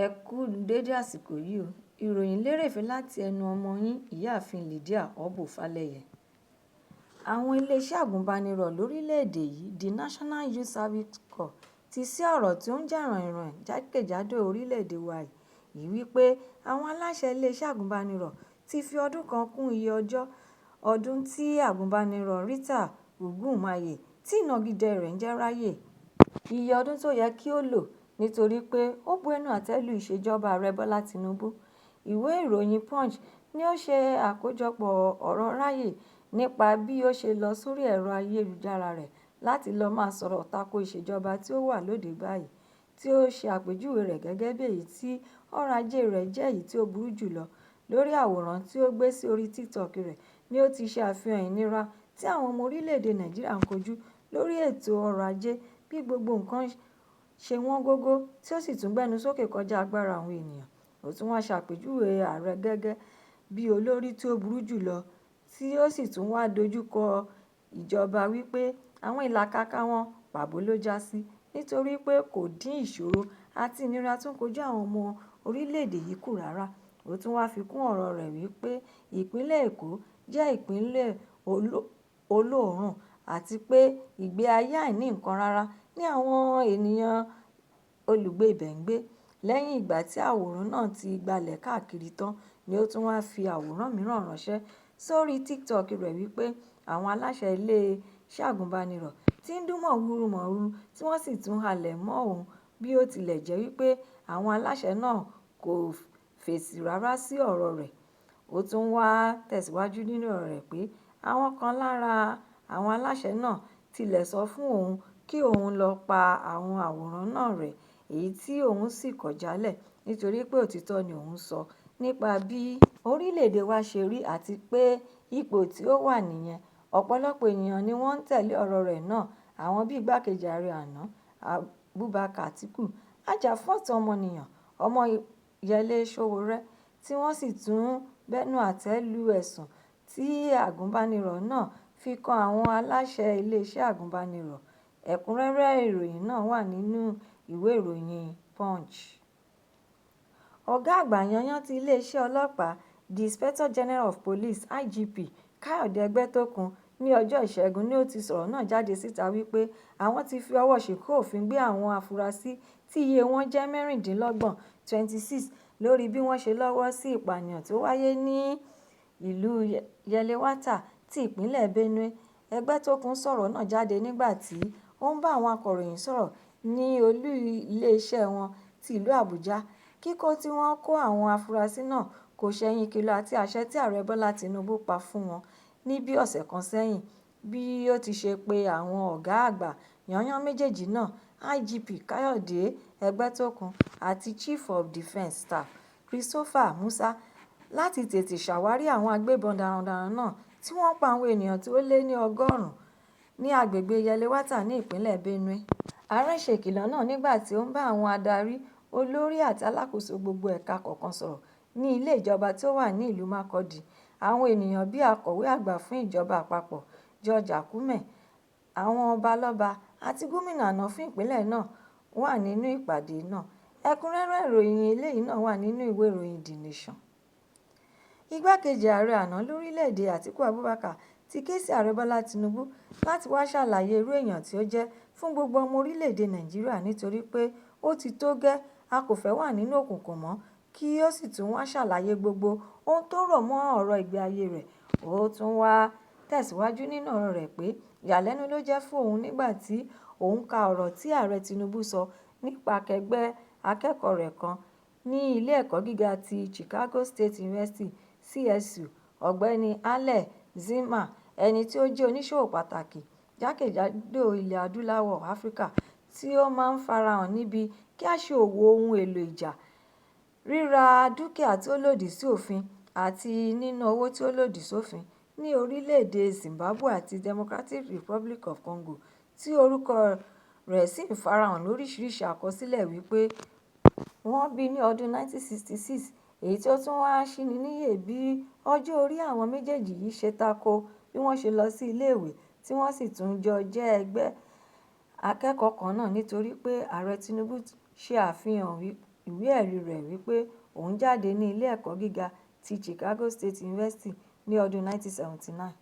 Ẹ kú dédé àsìkò yìí o. Ìròyìn lérèfé láti ẹnu ọmọ yín ìyáàfin Lydia Ọbọ́fálẹ́yẹ. Àwọn iléeṣẹ́ àgùnbánirọ̀ lórílẹ̀‐èdè yìí the National Youth Service Corps ti sí ọ̀rọ̀ tí ó ń jà ròhìnròhìn jákèjádò orílẹ̀‐èdè wa yìí wípé àwọn aláṣẹ iléeṣẹ́ àgùnbánirọ̀ ti fi ọdún kan kún iye ọdún tí àgùnbánirọ̀ Rita Ogunmaye tí ìnagijẹ rẹ̀ ń jẹ́ Ráyè iye ọdún tó yẹ kí ó lò nítorí pé ó bu ẹnu àtẹ́ lu ìṣèjọba ààrẹ Bọ́lá Tinubu. Ìwé ìròyìn Punch ni ó ṣe àkójọpọ̀ ọ̀rọ̀ Ráyè nípa bí ó ṣe lọ sórí ẹ̀rọ ayélujára rẹ̀ láti lọ máa sọ̀rọ̀ tako ìṣèjọba tí ó wà lóde báyìí, tí ó ṣe àpèjúwe rẹ̀ gẹ́gẹ́ bí èyí tí ọrọ̀ ajé rẹ̀ jẹ́ èyí tí ó burú jùlọ. Lórí àwòrán tí ó gbé sí orí TikTok rẹ̀ ni ó ti ṣe àfihàn ìnira tí àwọn ọmọ orílẹ̀-èdè Nàìjíríà ń kojú lórí ètò ọrọ̀ ajé, bí gbogbo nǹkan ṣe wọ́n gógó tí ó sì tún gbẹnu sókè kọjá agbára àwọn ènìyàn. Ó tún wá ṣàpèjúwe ààrẹ gẹ́gẹ́ bí olórí tí ó burú jùlọ tí ó sì tún wá dojúkọ ìjọba wípé àwọn ìlàkàkà wọn pàbó ló já sí nítorí pé kò dín ìṣòro àti ìnira tó ń kojú àwọn ọmọ orílẹ̀-èdè yìí kù rárá. Ó tún wá fi kún ọ̀rọ̀ rẹ̀ wípé ìpínlẹ̀ Èkó jẹ́ ìpínlẹ̀ olóòórùn àti pé ìgbé ayé àìní nǹkan rárá ní àwọn ènìyàn olùgbé ibẹ̀ ń gbé. Lẹ́yìn ìgbà tí àwòrán náà ti gbalẹ̀ káàkiri tán ni ó tún wá fi àwòrán mìíràn ránṣẹ́ sórí TikTok rẹ̀ wípé àwọn aláṣẹ iléeṣẹ́ àgùnbánirọ̀ ti ń dún mọ̀húrú tí wọ́n sì tún halẹ̀ mọ́ òun bí ó tilẹ̀ jẹ́ wípé àwọn aláṣẹ náà kò fèsì rárá sí ọ̀rọ̀ rẹ̀. Ó tún wá tẹ̀síwájú nínú ọ̀rọ̀ rẹ̀ pé àwọn kan lára àwọn aláṣẹ náà tilẹ̀ sọ fún òun kí òun lọ pa àwọn àwòrán náà rẹ́, èyí tí òun sì kọ̀ jálẹ̀ nítorí pé òtítọ́ ni òun sọ nípa bí orílẹ̀-èdè wa ṣe rí àti pé ipò tí ó wà nìyẹn. Ọ̀pọ̀lọpọ̀ ènìyàn ni wọ́n ń tẹ̀lé ọ̀rọ̀ rẹ̀ náà, àwọn bíi igbákejì ààrẹ àná Abubakar Atiku, ajàfúnẹ̀tọ́ ọmọnìyàn Ọmọyẹlé Sowore, tí wọ́n sì tún bẹnu àtẹ́ lu ẹ̀sùn tí àgùnbánirọ̀ náà fi kan àwọn aláṣẹ iléeṣẹ́ àgùnbánirọ̀. Ẹ̀kúnrẹ́rẹ́ ìròyìn náà wà nínú ìwé ìròyìn Punch. Ọ̀gá àgbà yanyan ti iléeṣẹ́ ọlọ́pàá the Inspector General of Police IGP Káyọ̀dé Ẹgbẹ́tókun ní ọjọ́ Ìṣẹ́gun ni ó ti sọ̀rọ̀ náà jáde síta wípé àwọn ti fi ọwọ́ ṣìkún òfin gbé àwọn afurasí tí iye wọn jẹ́ 26 lórí bí wọ́n ṣe lọ́wọ́ sí ìpànìyàn tó wáyé ní ìlú Yelewata ti ìpínlẹ̀ Benue. Ẹgbẹ́tókun sọ̀rọ̀ náà jáde nígbà tí ó ń bá àwọn akọ̀ròyìn sọ̀rọ̀ ní olú iléeṣẹ́ wọn ti ìlú Àbújá. Kíkó tí wọ́n kó àwọn afurasí náà kò ṣẹ̀yìn ìkìlọ̀ àti àṣẹ tí ààrẹ Bọ́lá Tinubu pa fún wọn ní bí ọ̀sẹ̀ kan sẹ́yìn, bí ó ti ṣe pé àwọn ọ̀gá àgbà yanyan méjèèjì náà IGP Káyọ̀dé Ẹgbẹ́tókun àti Chief of Defence Staff Christopher Musa láti tètè ṣàwárí àwọn agbébọn darandaran náà tí wọ́n pa àwọn ènìyàn tí ó lé ní 100 ní agbègbè Yelewata ní ìpínlẹ̀ Benue. Ààrẹ ṣe ìkìlọ̀ náà nígbà tí ó ń bá àwọn adarí, olórí àti alákòóso gbogbo ẹ̀ka kọ̀ọ̀kan sọ̀rọ̀ ní ilé ìjọba tí ó wà ní ìlú Makurdi. Àwọn ènìyàn bíi akọ̀wé àgbà fún ìjọba àpapọ̀ George Akume, àwọn ọba-lọ́ba àti gómìnà àná fún ìpínlẹ̀ náà wà nínú ìpàdé náà. Ẹ̀kúnrẹ́rẹ́ ìròyìn eléyìí náà wà nínú ìwé ìròyìn The Nation. Igbákejì ààrẹ àná lórílẹ̀‐èdè Atiku Abubakar ti ké sí ààrẹ Bọ́lá Tinubu láti wá ṣàlàyé irú èèyàn tí ó jẹ́ fún gbogbo ọmọ orílẹ̀‐èdè Nàìjíríà nítorí pé ó ti tó gẹ́, a kò fẹ́ wà nínú òkùnkùn mọ́, kí ó sì tún wá ṣàlàyé gbogbo ohun tó rọ̀ mọ́ ọ̀rọ̀ ìgbé ayé rẹ̀. Ó tún wá tẹ̀síwájú nínú ọ̀rọ̀ rẹ̀ pé ìyàlẹ́nu ló jẹ́ fún òun nígbà tí òun ka ọ̀rọ̀ tí ààrẹ Tinubu sọ nípa akẹgbẹ́ akẹ́kọ̀ọ́ rẹ̀ kan ní ilé ẹ̀kọ́ gíga ti Chicago State University CSU, ọ̀gbẹ́ni Ale Zima, ẹni tí ó jẹ́ oníṣòwò pàtàkì jákèjádò ilẹ̀ adúláwọ̀ Áfíríkà tí ó máa ń farahàn níbi kí a ṣe òwò ohun èlò ìjà, ríra dúkìá tí ó lòdì sí òfin àti níná owó tí ó lòdì sófin ní orílẹ̀-èdè Zimbabwe àti Democratic Republic of Congo, tí orúkọ rẹ̀ sì ń farahàn lóríṣiríṣi àkọsílẹ̀ wípé wọ́n bí ní ọdún 1966, èyí tí ó tún wá ṣíni níyè bí ọjọ́ orí àwọn méjèèjì yìí ṣe tako bí wọ́n ṣe lọ sí iléèwé tí wọ́n sì tún jọ jẹ́ ẹgbẹ́ akẹ́kọ̀ọ́ kan náà nítorí pé ààrẹ Tinubu ṣe àfihàn ìwé-ẹ̀rí rẹ̀ wípé òun jáde ní ilé ẹ̀kọ́ gíga ti Chicago State University ní ọdún 1979.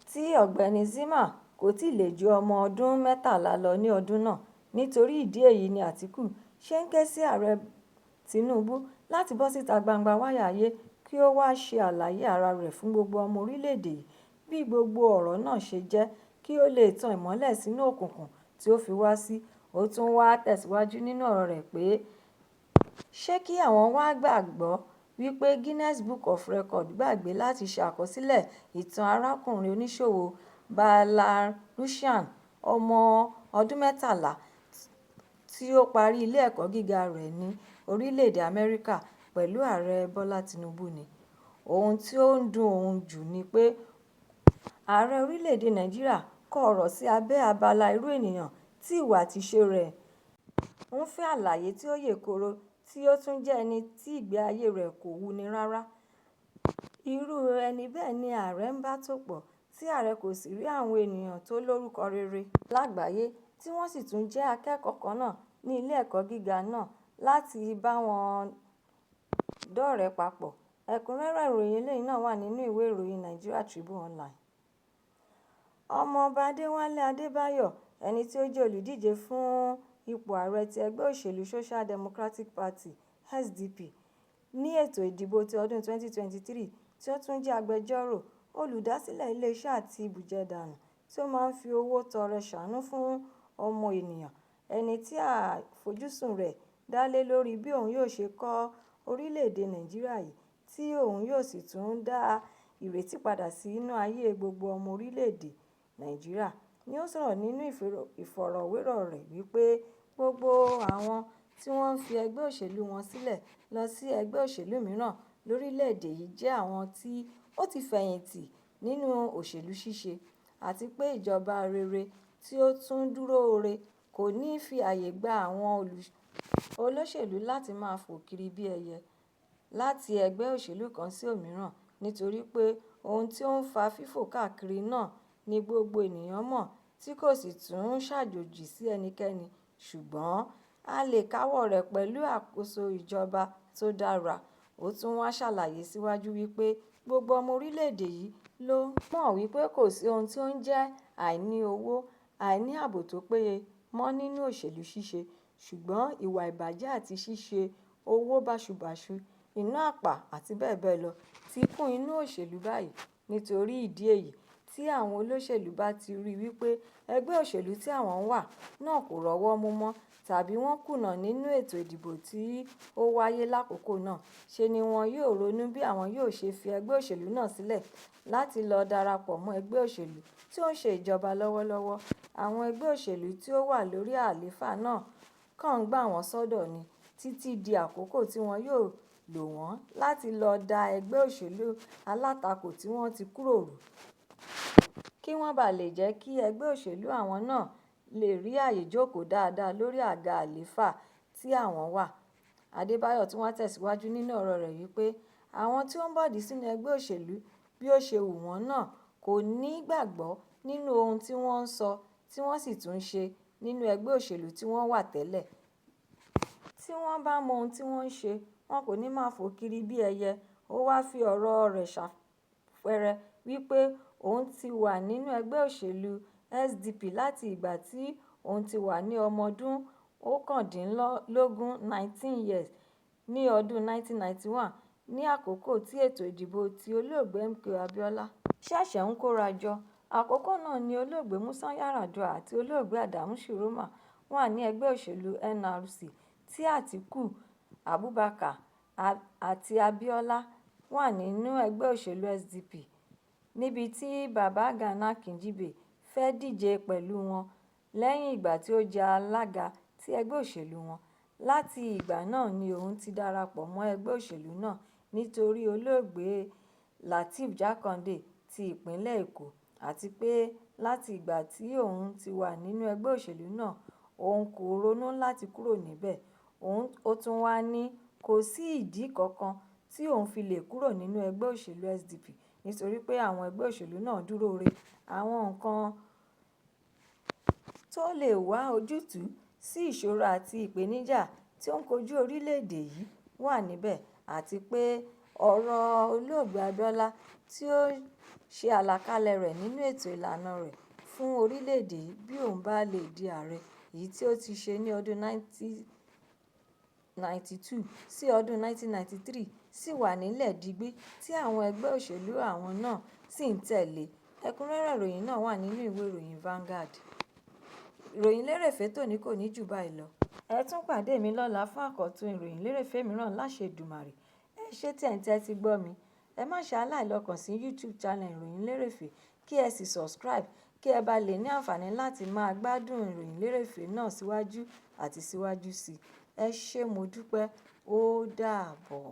Tí Ọ̀gbẹ́ni Zima kò tí lè ju ọmọ ọdún 13 lọ ní ọdún náà. Nítorí ìdí èyí ni Àtíkù ṣe ń ké sí Ààrẹ Tinubu láti bọ́ síta gbangba wáyà kí ó wá ṣe àlàyé ara rẹ̀ fún gbogbo ọmọ orílẹ̀-èdè yìí bí gbogbo ọ̀rọ̀ náà ṣe jẹ́ kí ó lè tan ìmọ́lẹ̀ sínú òkùnkùn tí ó fi wá sí. Ó tún wá tẹ̀síwájú nínú ọ̀rọ̀ rẹ̀ pé ṣé kí àwọn wá gbàgbọ́ wípé Guinness Book of Record gbàgbé láti ṣe àkọsílẹ̀ ìtàn arákùnrin oníṣòwò Belarusian ọmọ ọdún 13 tí ó parí ilé ẹ̀kọ́ gíga rẹ̀ ní orílẹ̀-èdè Amẹ́ríkà pẹ̀lú Ààrẹ Bọ́lá Tinubu ni. Ohun tí ó ń dùn òun jù ni pé Ààrẹ orílẹ̀-èdè Nàìjíríà kọ ọ̀rọ̀ sí abẹ́ abala irú ènìyàn tí ìwà àti ìṣe rẹ̀ ń fẹ́ àlàyé tí ó yè kooro tí ó tún jẹ́ ẹni tí ìgbé ayé rẹ̀ kò wúni rárá. Irú ẹni bẹ́ẹ̀ ni ààrẹ ń bá tò pọ̀ tí ààrẹ kò sì rí àwọn ènìyàn tó lórúkọ rere lágbàáyé tí wọ́n sì tún jẹ́ akẹ́kọ̀ọ́ kan náà ní ilé ẹ̀kọ́ gíga náà láti bá wọn dọ́rẹ̀ẹ́ papọ̀. Ẹ̀kúnrẹ́rẹ́ ìròyìn eléyìí náà wà nínú ìwé ìròyìn Nigeria Tribune Online. Ọmọọba Adéwálé Adébáyọ̀, ẹni tí ó jẹ́ olùdíje fún ipò ààrẹ ti ẹgbẹ́ òṣèlú Social Democratic Party SDP ní ètò ìdìbò ti ọdún 2023 tí ó tún jẹ́ agbẹjọ́rò, olùdásílẹ̀ iléeṣẹ́ àti ìbújẹdànù tí ó máa ń fi owó tọrẹ ṣàánú fún ọmọ ènìyàn, ẹni tí àfojúsùn rẹ̀ dá lé lórí bí òun yóò ṣe kọ́ orílẹ̀-èdè Nàìjíríà yìí tí òun yóò sì tún dá ìrètí padà sí inú ayé gbogbo ọmọ orílẹ̀-èdè Nàìjíríà, ni ó sọ̀rọ̀ nínú ìfọ̀rọ̀wérọ̀ rẹ̀ wípé gbogbo àwọn tí wọ́n ń fi ẹgbẹ́ òṣèlú wọn sílẹ̀ lọ sí ẹgbẹ́ òṣèlú mìíràn lórílẹ̀-èdè yìí jẹ́ àwọn tí ó ti fẹ̀yìntì nínú òṣèlú ṣíṣe, àti pé ìjọba rere tí ó tún dúró re kò ní fi àyè gba àwọn olóṣèlú láti máa fò kiri bí ẹyẹ láti ẹgbẹ́ òṣèlú kan sí òmíràn, nítorí pé ohun tí ó ń fa fífò káàkiri náà ni gbogbo ènìyàn mọ̀ tí kò sì tún ṣàjòjì sí ẹnikẹ́ni, ṣùgbọ́n a lè káwọ́ rẹ̀ pẹ̀lú àkóso ìjọba tó dára. Ó tún wá ṣàlàyé síwájú wípé gbogbo ọmọ orílẹ̀-èdè yìí ló mọ̀ wípé kò sí ohun tí ó ń jẹ́ àìní owó, àìní ààbò tó péye mọ́ nínú òṣèlú ṣíṣe, ṣùgbọ́n ìwà ìbàjẹ́ àti ṣíṣe owó báṣubàṣu, iná àpà àti bẹ́ẹ̀ bẹ́ẹ̀ lọ ti kún inú òṣèlú báyìí. Nítorí ìdí èyí tí àwọn olóṣèlú bá ti rí wípé ẹgbẹ́ òṣèlú tí àwọn wà náà kò rọ́wọ́ mú mọ́ tàbí wọ́n kùnà nínú ètò ìdìbò tí ó wáyé lákòókò náà, ṣe ni wọn yóò ronú bí àwọn yóò ṣe fi ẹgbẹ́ òṣèlú náà sílẹ̀ láti lọ darapọ̀ mọ́ ẹgbẹ́ òṣèlú tí ó ń ṣe ìjọba lọ́wọ́lọ́wọ́. Àwọn ẹgbẹ́ òṣèlú tí ó wà lórí àlééfà náà kàn ń gbà wọ́n sọ́dọ̀ ni títí di àkókò tí wọn yóò lò wọ́n láti lọ da ẹgbẹ́ òṣèlú alátakò tí wọ́n ti kúrò rú, kí wọ́n bàa lè jẹ́ kí ẹgbẹ́ òṣèlú àwọn náà lè rí àyè jókòó dáadáa lórí àga àlééfà tí àwọn wà. Adébáyọ̀ tún wá tẹ̀síwájú nínú ọ̀rọ̀ rẹ̀ wípé àwọn tí ó ń bọ̀dí sínú ẹgbẹ́ òṣèlú bí ó ṣe wù wọ́n náà kò ní gbàgbọ́ nínú ohun tí wọ́n ń sọ tí wọ́n sì tún ń ṣe nínú ẹgbẹ́ òṣèlú tí wọ́n wà tẹ́lẹ̀. Tí wọ́n bá mọ ohun tí wọ́n ń ṣe, wọn kò ní máa fò kiri bí ẹyẹ. Ó wá fi ọ̀rọ̀ rẹ̀ ṣàpẹẹrẹ wípé òun ti wà nínú ẹgbẹ́ òṣèlú SDP láti ìgbà tí òun ti wà ní ọmọ ọdún 19 years ní ọdún 1991 ní àkókò tí ètò ìdìbò tí olóògbé MKO Abiola ṣẹ̀ṣẹ̀ ń kóra jọ. Àkókò náà ni olóògbé Musa Yar'Adua àti olóògbé Adamu Shiroma wà ní ẹgbẹ́ òṣèlú NRC tí Atiku Abubakar àti Abiola wà nínú ẹgbẹ́ òṣèlú SDP, níbi tí Baba Gana Kingibe fẹ́ díje pẹ̀lú wọn lẹ́yìn ìgbà tí ó jẹ́ alága ti ẹgbẹ́ òṣèlú wọn. Láti ìgbà náà ni òun ti darapọ̀ mọ́ ẹgbẹ́ òṣèlú náà nítorí olóògbé Lateef Jákàndé ti ìpínlẹ̀ Èkó, àti pé láti ìgbà tí òun ti wà nínú ẹgbẹ́ òṣèlú náà òun kò ronú láti kúrò níbẹ̀. Ó tún wá ní kò sí ìdí kankan tí òun fi lè kúrò nínú ẹgbẹ́ òṣèlú SDP nítorí pé àwọn ẹgbẹ́ òṣèlú náà dúró re àwọn nǹkan tó lè wá ojútùú sí ìṣòro àti ìpèníjà tí ó ń kojú orílẹ̀-èdè yìí wà níbẹ̀ àti pé ọ̀rọ̀ olóògbé Abíọ́lá tí ó ṣe àlàkalẹ̀ rẹ̀ nínú ètò ìlànà rẹ̀ fún orílẹ̀-èdè yìí bí òun bá lè di ààrẹ, èyí tí ó ti ṣe ní ọdún 1992 sí ọdún 1993 sì wà nílẹ̀ digbí tí àwọn ẹgbẹ́ òṣèlú àwọn náà sì ń tẹ̀lé. Ẹ̀kúnrẹ́rẹ́ ìròyìn náà wà nínú ìwé ìròyìn Vanguard. Ìròyìn lérèfé tòní kò ní jù báyìí lọ. Ẹ tún pàdé mi lọ́la fún àkọ́tún ìròyìn lérèfé mìíràn láṣẹ Èdùmàrè. Ẹ ṣé tí ẹ̀ ń tẹ́tí gbọ́ mi. Ẹ má ṣe aláìlọ́kàn sí YouTube channel ìròyìn lérèfé kí ẹ sì subscribe kí ẹ bá lè ní àǹfààní láti máa gbádùn ìròyìn lérèfé náà síwájú àti síwájú sí i. Ẹ ṣé mo dúpẹ́. Ó dàbọ̀.